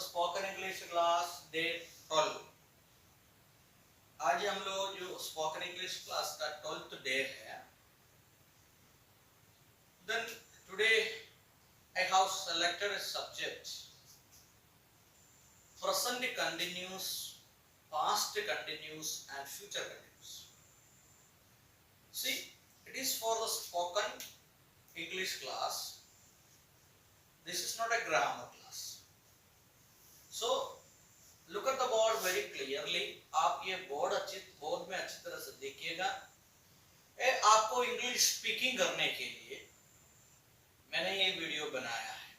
Spoken English class day 12। आज हम लोग जो स्पोकन इंग्लिश क्लास का 12th डे है। Then today I have selected a subject present continuous, past continuous and future continuous. See, it is for the spoken English class. This is not a grammar class. So look at the board very clearly. आप ये board में अच्छी तरह से देखिएगा। आपको English speaking करने के लिए मैंने ये वीडियो बनाया है।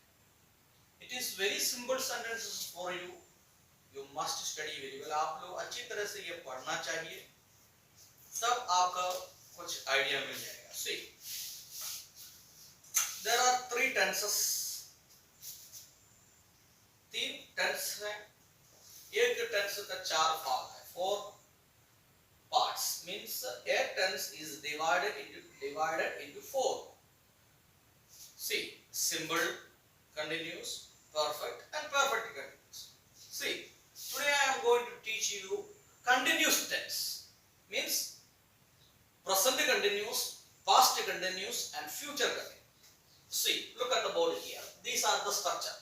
It is very simple sentences for you. You must study very well. आप लोग अच्छी तरह से ये पढ़ना चाहिए, तब आपका कुछ आइडिया मिल जाएगा। See, there are 3 tenses. 3 tense हैं। एक टेंस का 4 भाग है, 4 parts. Means a tense is divided into 4. See, simple, continuous, perfect and perfect continuous. See, today I am going to teach you continuous tense. Means present continuous, past continuous and future continuous. See, look at the board here. These are the structure.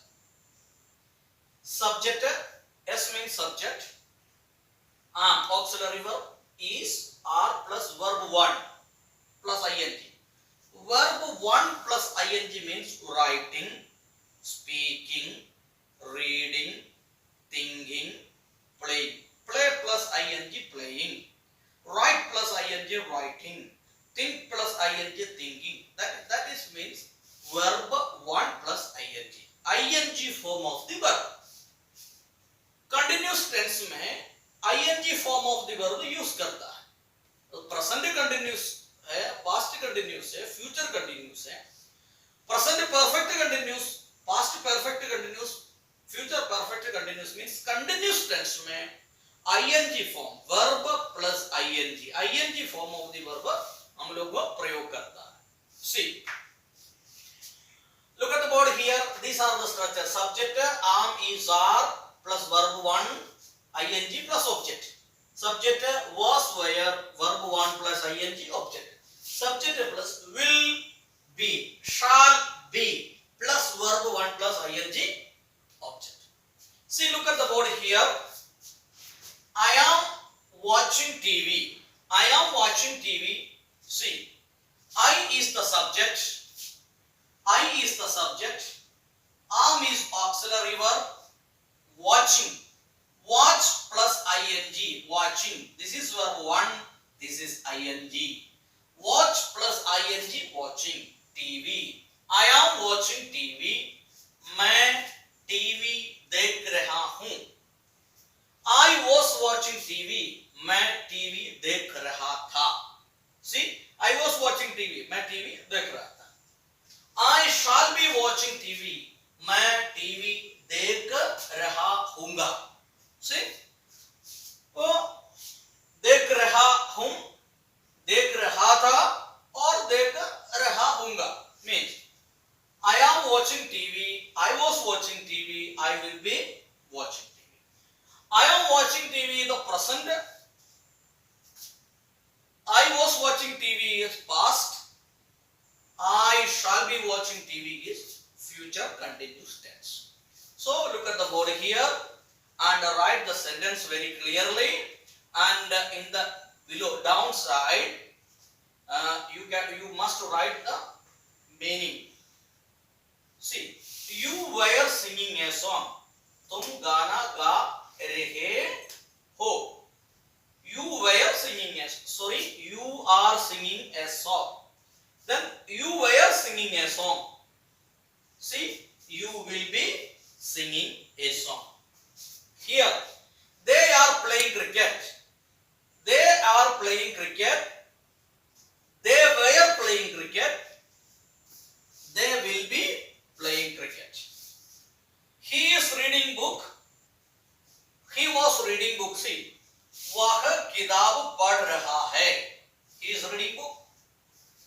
Subject, S means subject. Auxiliary verb is, are plus verb 1 plus ing. Verb 1 plus ing means writing, speaking, reading, thinking, playing. Play plus ing, playing. Write plus ing, writing. Think plus ing, thinking. That is means verb 1 plus ing. ing form of the verb. Continuous tense में I N G form of the verb use करता है। तो present continuous है, past continuous है, future continuous है। Present perfect continuous, past perfect continuous, future perfect continuous means continuous tense में I N G form, verb plus I N G form of the verb हम लोग को प्रयोग करता है। See, look at the board here. These are the structure. Subject, am, is, are plus verb 1 ing plus object. Subject was, were, verb 1 plus ing object. Subject plus will be, shall be plus verb 1 plus ing object. See, look at the board here. I am watching TV. I am watching TV. See, I is the subject. I is the subject. Am is auxiliary verb. Watching, watch plus ing, watching. This is verb 1, this is ing. Watch plus ing, watching. TV, I am watching TV. मैं TV देख रहा हूं। I was watching TV. मैं TV देख रहा था। See, I was watching TV. मैं TV देख रहा था। I shall be watching TV. मैं टीवी देख रहा हूंगा। See, तो देख रहा हूं, देख रहा था और देख रहा हूंगा means I am watching TV, I was watching TV, I will be watching TV. I am watching TV the present, I was watching TV is past, I shall be watching TV is future continuous tense. So look at the board here and write the sentence very clearly, and in the below downside you must write the meaning. See, you were singing a song. तुम गाना गा रहे हो. You were singing you are singing a song. Then you were singing a song. See, you will be singing a song. Here, they are playing cricket. They are playing cricket. They were playing cricket. They will be playing cricket. He is reading book. He was reading book. See, वह किताब पढ़ रहा है. He is reading book.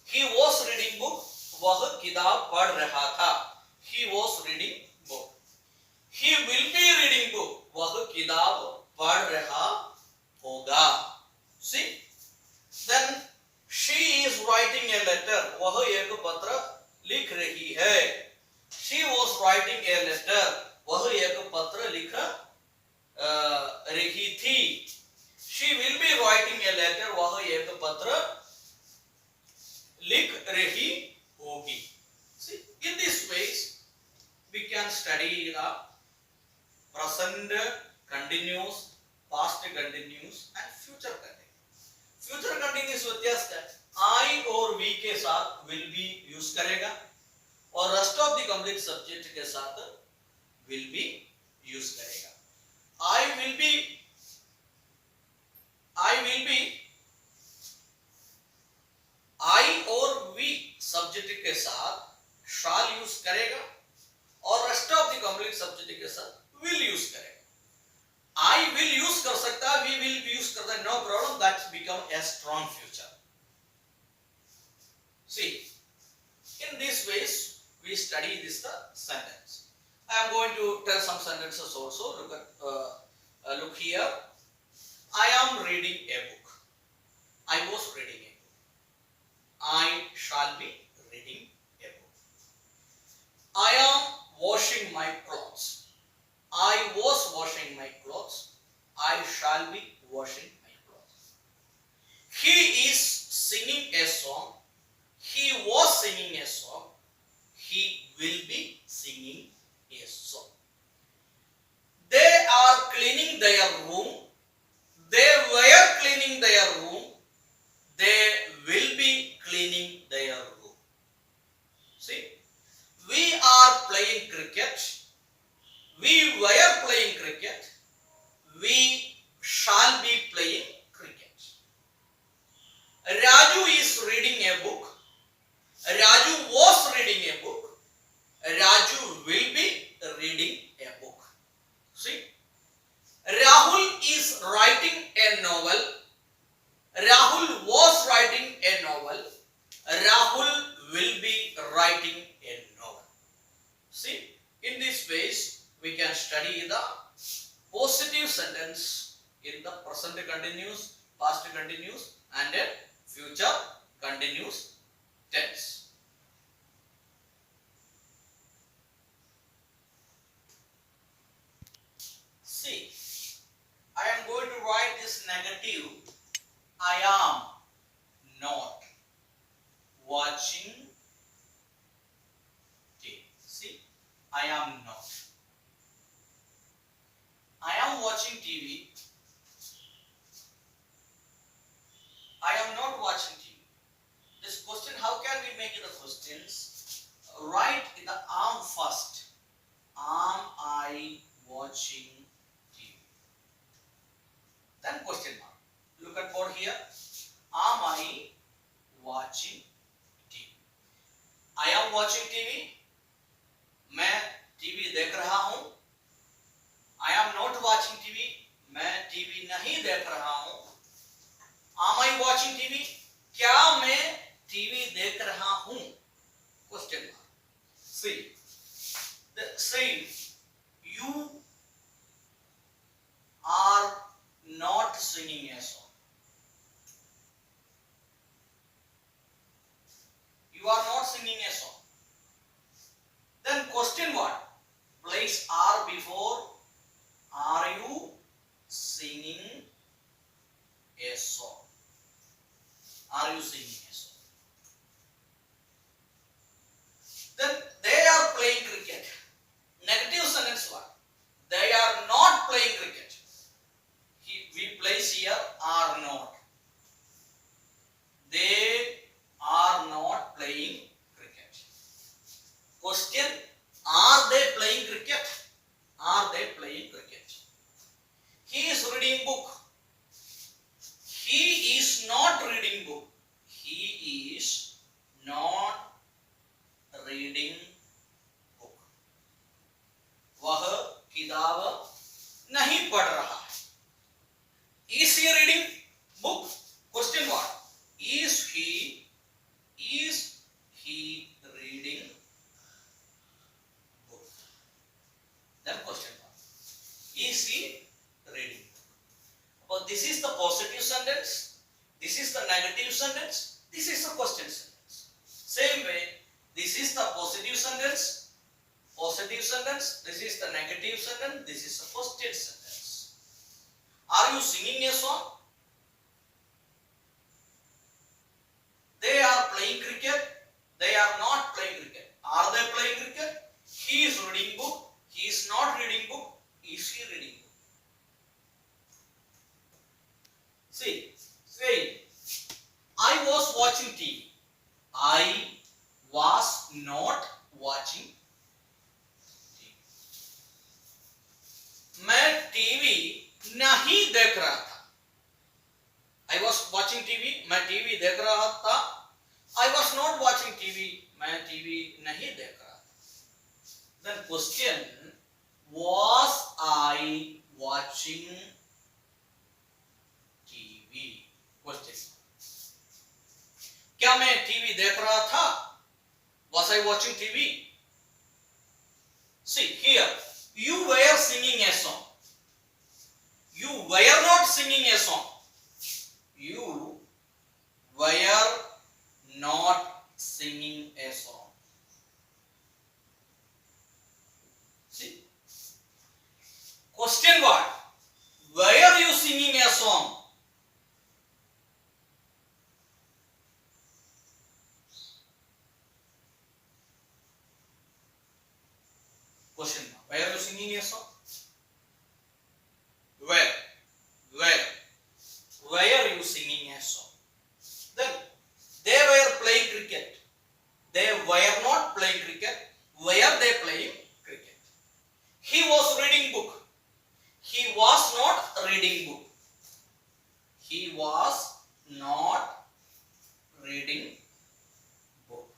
He was reading book. वह किताब पढ़ रहा था. He was reading book. He will be reading रही है. She was writing a letter. वह एक पत्र लिख रही थी. She will be writing a letter. वह एक पत्र लिख रही होगी. See, in this ways we can study the present continuous, past continuous and future continuous. Future continuous व्यत्यास क्या है? I और we के साथ will be यूज करेगा और rest of the complete subject के साथ will be यूज करेगा. I will be I और we सब्जेक्ट के साथ shall यूज करेगा और rest of the complete subject के साथ will यूज करेगा. I will यूज कर सकता है, we will यूज करता है, no problem. That's become a strong future. See, in these ways we study this sentence. I am going to tell some sentences also. Look here. I am reading a book. I was reading a book. I shall be reading a book. I am washing my clothes. I was washing my clothes. I shall be washing my clothes. He is singing a song. He was singing a song. He will be singing a song. They are cleaning their room. They were cleaning their room. They will be cleaning their room. See, we are playing cricket. We were playing cricket. We shall be playing cricket. Raju is reading a book. Raju was reading a book. Raju will be reading a book. See, Rahul is writing a novel. Rahul was writing a novel. Rahul will be writing a novel. See, in this ways we can study the positive sentence in the present continuous, past continuous and future continuous tense. See, I am going to write this negative. I am not watching TV. See, I am not. I am watching TV. I am not watching TV. This question, how can we make the questions? Write the am first. Am I watching TV? Then question mark. Look at board here. Am I watching TV? I am watching TV. मैं TV देख रहा हूं. I am not watching TV. मैं TV नहीं देख रहा हूं. Am I watching TV? क्या मैं टीवी देख रहा हूं? Question mark. See, the saying you are not singing a song. You are not singing a song. Then question what? Place are before. Are you singing a song? Are you singing a song? Then they are playing cricket. Negative sentence what? They are not playing cricket. We place here are not. They are not playing cricket. Question, are they playing cricket? Are they playing cricket? He is reading book. He is not reading book. He is not reading book. वह किताब नहीं पढ़ रहा है. Is he reading book? Question what? Is he reading book? Then question what? Is he reading book? But this is the positive sentence. This is the negative sentence. This is the question sentence. Same way, this is the positive positive sentence, this is the negative sentence, this is a question sentence. Are you singing a song? They are playing cricket. They are not playing cricket. Are they playing cricket? He is reading book. He is not reading book. Is he reading book? See, saying, I was watching TV. I was not watching TV. मैं TV नहीं देख रहा था. I was watching TV. मैं TV देख रहा था. I was not watching TV. मैं टीवी नहीं देख रहा था. Then question, was I watching TV? Question. क्या मैं टीवी देख रहा था? Was I watching TV? See here, you were singing a song. You were not singing a song. You were not singing a song. See? Question what? Were you singing a song? Question mark. Were you singing a song? Where? Were you singing a song? Then they were playing cricket. They were not playing cricket. Were they playing cricket? He was reading book. He was not reading book. He was not reading book.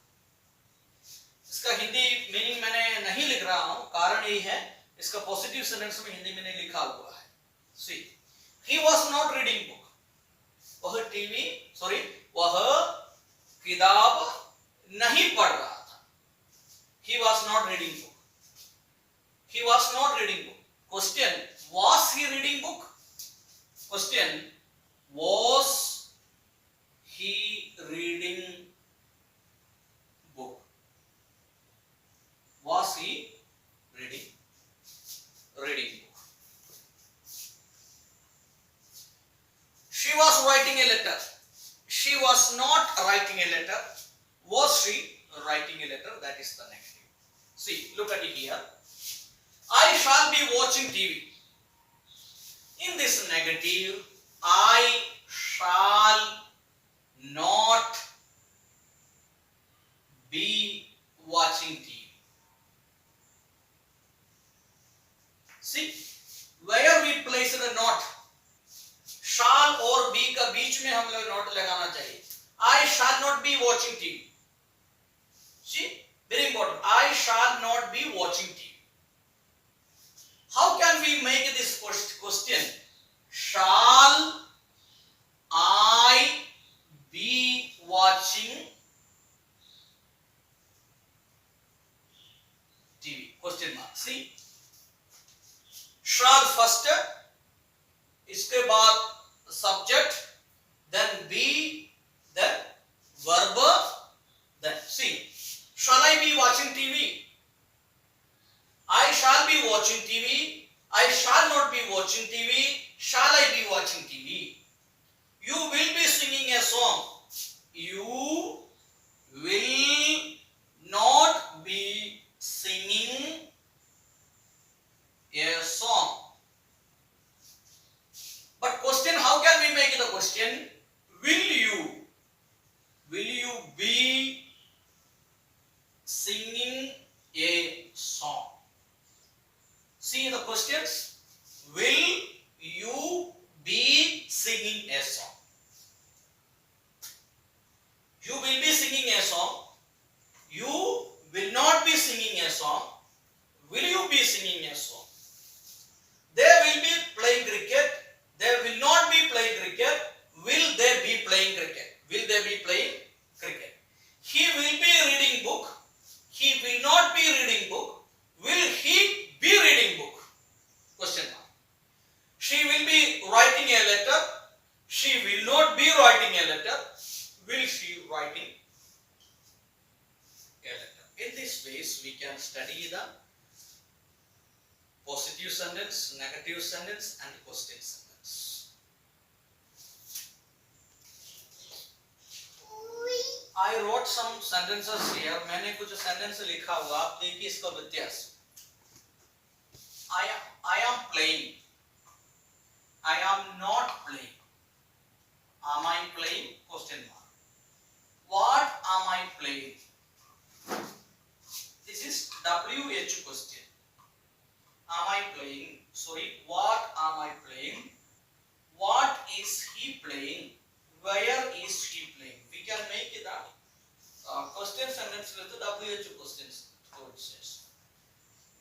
इसका Hindi meaning मैंने नहीं लिख रहा हूं, कारण यही है इसका पॉजिटिव सेंटेंस में हिंदी मैंने लिखा हुआ है. See, he was not reading book. वह किताब नहीं पढ़ रहा था. He was not reading book. He was not reading book. Question, was he reading book? Question, was he reading book? Was he reading book? She was writing a letter. She was not writing a letter. Was she writing a letter? That is the negative. See, look at it here. I shall be watching TV. In this negative, I shall not be watching TV. See, where we place a not, shall और be का बीच में हम लोग note लगाना चाहिए. I shall not be watching TV. See, very important. I shall not be watching TV. How can we make this question? Shall I be watching TV? Question mark. See, shall first, इसके बाद subject, then be, then verb, then see. Shall I be watching TV? I shall be watching TV. I shall not be watching TV. Shall I be watching TV? You will be singing a song. You will not be singing a song. But question, how can we make the question? Will you be singing a song? See the questions. Will you be singing a song? You will be singing a song. You will not be singing a song. Will you be singing a song? They will be playing cricket. They will not be playing cricket. Will they be playing cricket? Will they be playing cricket? He will be reading book. He will not be reading book. Will he be reading book? Question mark. She will be writing a letter. She will not be writing a letter. Will she writing a letter? In this ways we can study the positive sentence, negative sentence and question sentence. I wrote some sentences here. मैंने कुछ sentence लिखा हुआ, आप देखिए इसका व्यत्यास. I am playing. I am not playing. Am I playing? Question mark. What am I playing? This is WH question. Am I playing? Sorry, what am I playing? What is he playing? Where is he playing? We can make it a question sentence with the WH questions. So it says.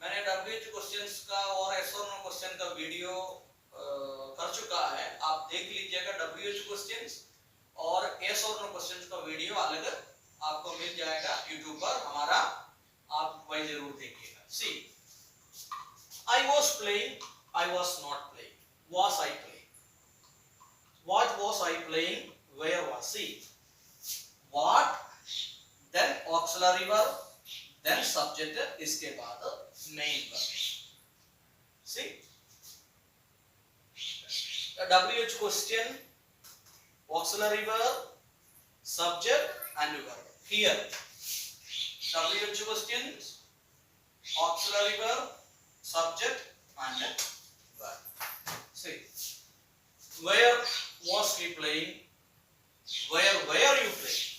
मैंने WH questions का और yes or no question का video कर चुका है. आप देख लीजिएगा WH questions और yes or no questions का वीडियो अलग आपको मिल जाएगा YouTube पर हमारा. आप वही जरूर देखिएगा. See, I was playing, I was not playing. Was I playing? What was I playing? Where was he? What, then auxiliary verb, then subject, इसके बाद main verb. See, a WH question, auxiliary verb, subject and verb. Here, WH questions, auxiliary verb, subject and verb. See, where was he playing? Where were you playing?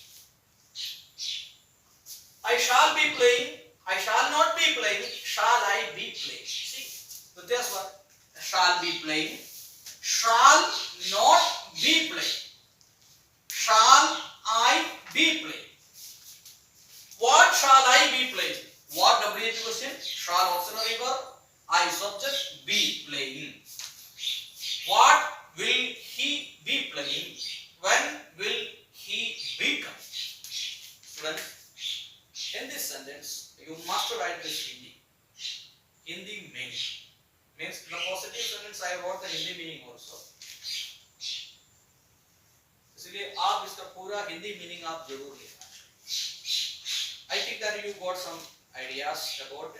I shall be playing. I shall not be playing. Shall I be playing? See, so that's what shall be playing. Shall not be playing. Shall I be playing? What shall I be playing? What WH question? Shall auxiliary verb. I subject, be playing. What will he be playing? When will he be coming? Students, in this sentence you must write this Hindi meaning. Means the positive sentence I wrote the Hindi meaning also. इसलिए आप इसका पूरा Hindi meaning आप जरूर लिखना. I think that you got some ideas about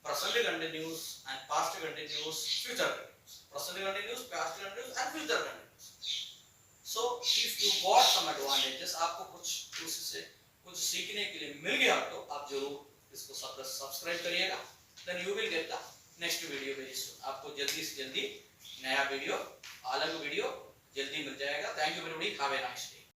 present continuous and past continuous, future continuous. Present continuous, past continuous and future continuous. So if you got some advantages, आपको कुछ उससे कुछ सीखने के लिए मिल गया तो आप जरूर इसको सब्सक्राइब करिएगा. Then you will get the next video very soon. आपको जल्दी से जल्दी नया वीडियो, अलग वीडियो जल्दी मिल जाएगा. Thank you everybody. Have a nice day.